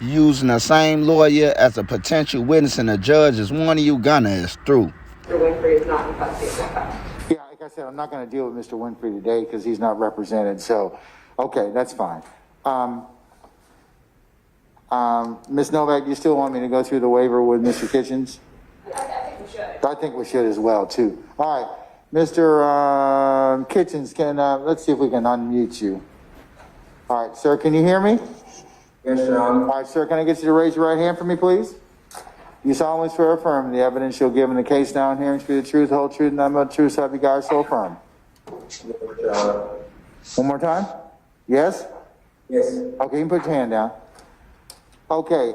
using the same lawyer as a potential witness and a judge is one of you, Gunna is through. Mr. Winfrey is not in custody at this time. Yeah, like I said, I'm not going to deal with Mr. Winfrey today because he's not represented. So, okay, that's fine. Ms. Novak, you still want me to go through the waiver with Mr. Kitchens? I think we should. I think we should as well, too. All right, Mr. Kitchens, let's see if we can unmute you. All right, sir, can you hear me? Yes, Your Honor. All right, sir, can I get you to raise your right hand for me, please? You solemnly swear or affirm the evidence you'll give in the case now and hearing to be the truth, the whole truth, and nothing but the truth, so help you God, so affirm. Yes, Your Honor. One more time? Yes? Yes. Okay, you can put your hand down. Okay,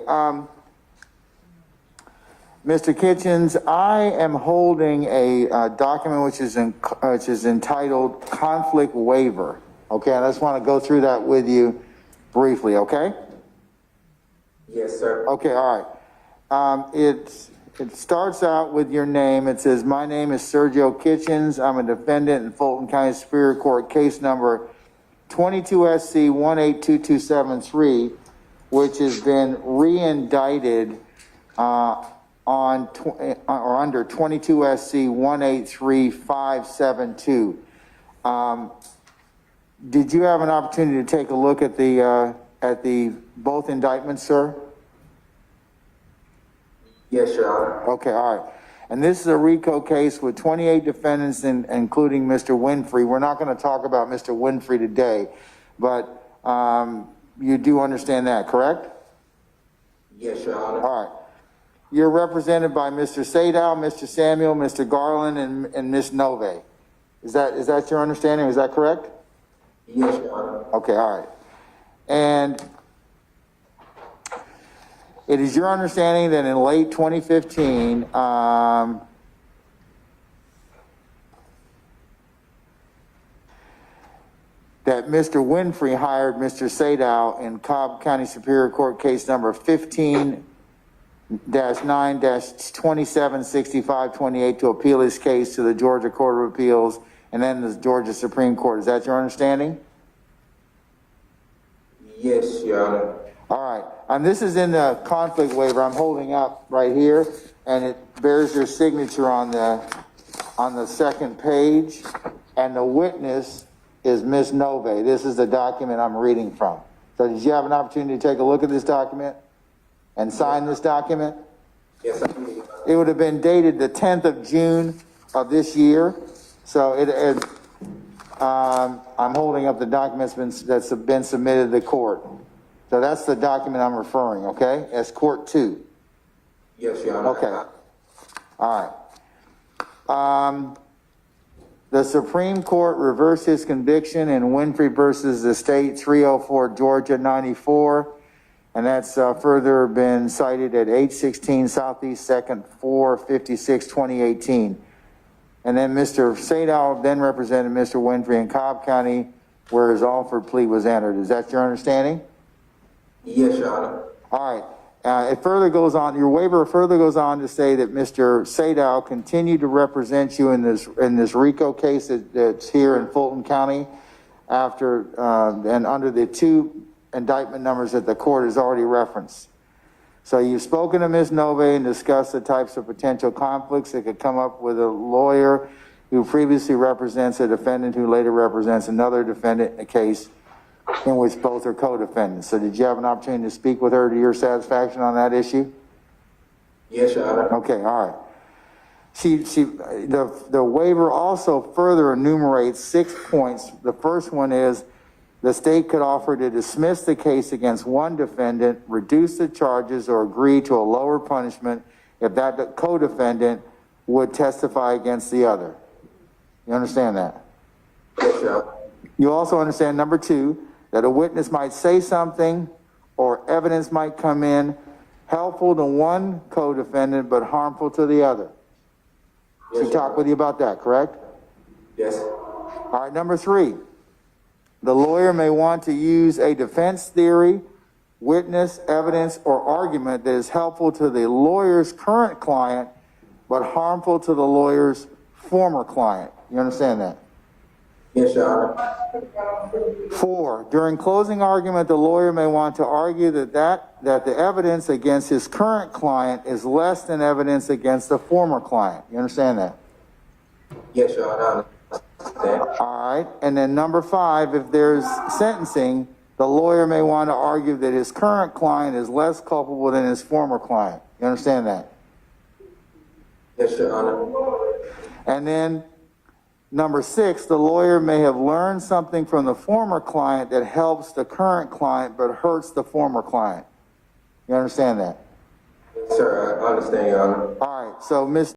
Mr. Kitchens, I am holding a document which is entitled Conflict Waiver. Okay, I just want to go through that with you briefly, okay? Yes, sir. Okay, all right. It starts out with your name. It says, my name is Sergio Kitchens. I'm a defendant in Fulton County Superior Court, case number 22 SC 1822773, which has been re-indicted under 22 SC 183572. Did you have an opportunity to take a look at the both indictments, sir? Yes, Your Honor. Okay, all right. And this is a RICO case with 28 defendants, including Mr. Winfrey. We're not going to talk about Mr. Winfrey today, but you do understand that, correct? Yes, Your Honor. All right. You're represented by Mr. Sadow, Mr. Samuel, Mr. Garland, and Ms. Nove. Is that your understanding? Is that correct? Yes, Your Honor. Okay, all right. And it is your understanding that in late 2015, that Mr. Winfrey hired Mr. Sadow in Cobb County Superior Court case number 15-9-276528 to appeal his case to the Georgia Court of Appeals and then the Georgia Supreme Court. Is that your understanding? Yes, Your Honor. All right. And this is in the conflict waiver I'm holding up right here, and it bears your signature on the second page, and the witness is Ms. Nove. This is the document I'm reading from. So did you have an opportunity to take a look at this document and sign this document? Yes, I did. It would have been dated the 10th of June of this year. So I'm holding up the documents that's been submitted to the court. So that's the document I'm referring, okay? As Court 2. Yes, Your Honor. Okay. All right. The Supreme Court reversed his conviction in Winfrey versus the state 304 Georgia 94. And that's further been cited at 816 Southeast 2nd 456 2018. And then Mr. Sadow then represented Mr. Winfrey in Cobb County where his Alford plea was entered. Is that your understanding? Yes, Your Honor. All right. It further goes on, your waiver further goes on to say that Mr. Sadow continued to represent you in this RICO case that's here in Fulton County after and under the two indictment numbers that the court has already referenced. So you've spoken to Ms. Nove and discussed the types of potential conflicts that could come up with a lawyer who previously represents a defendant who later represents another defendant in a case in which both are co-defendants. So did you have an opportunity to speak with her to your satisfaction on that issue? Yes, Your Honor. Okay, all right. The waiver also further enumerates 6 points. The first one is the state could offer to dismiss the case against one defendant, reduce the charges, or agree to a lower punishment if that co-defendant would testify against the other. You understand that? Yes, Your Honor. You also understand, number 2, that a witness might say something or evidence might come in helpful to one co-defendant but harmful to the other. Yes, She talked with you about that, correct? Yes. All right, number 3, the lawyer may want to use a defense theory, witness, evidence, or argument that is helpful to the lawyer's current client but harmful to the lawyer's former client. You understand that? Yes, Your Honor. 4, during closing argument, the lawyer may want to argue that the evidence against his current client is less than evidence against the former client. You understand that? Yes, Your Honor. I understand. All right. And then number 5, if there's sentencing, the lawyer may want to argue that his current client is less culpable than his former client. You understand that? Yes, Your Honor. And then number 6, the lawyer may have learned something from the former client that helps the current client but hurts the former client. You understand that? Sir, I understand, Your Honor. All right. So, Ms.